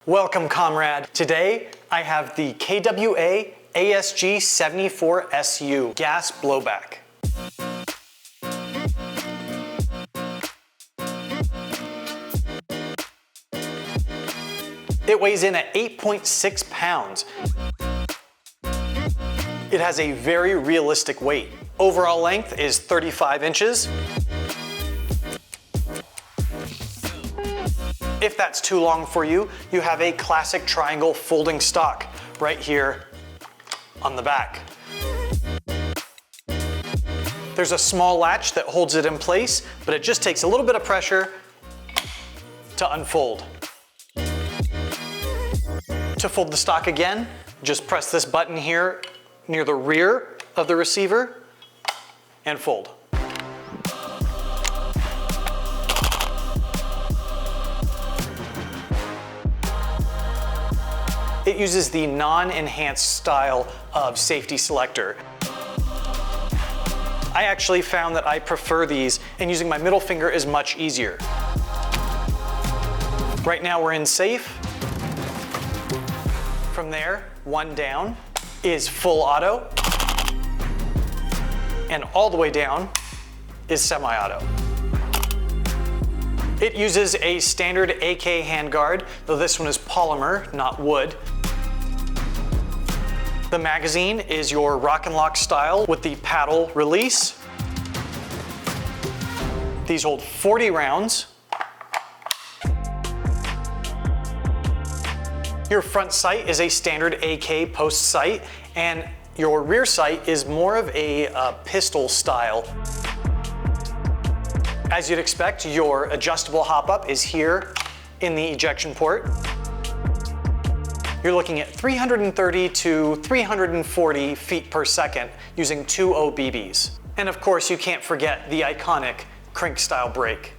Welcome, comrade. Today, I have the KWA AKG-74SU gas blowback. It weighs in at 8.6 pounds. It has a very realistic weight. Overall length is 35 inches. If that's too long for you, you have a classic triangle folding stock right here on the back. There's a small latch that holds it in place, but it just takes a little bit of pressure to unfold. To fold the stock again, just press this button here near the rear of the receiver and fold. It uses the non-enhanced style of safety selector. I actually found that I prefer these, and using my middle finger is much easier. Right now we're in safe. From there, one down is full auto, and all the way down is semi-auto. It uses a standard AK handguard, though this one is polymer, not wood. The magazine is your rock and lock style with the paddle release. These hold 40 rounds. Your front sight is a standard AK post sight, and your rear sight is more of a pistol style. As you'd expect, your adjustable hop-up is here in the ejection port. You're looking at 330 to 340 feet per second using 2 OBBs. And of course, you can't forget the iconic crank-style brake.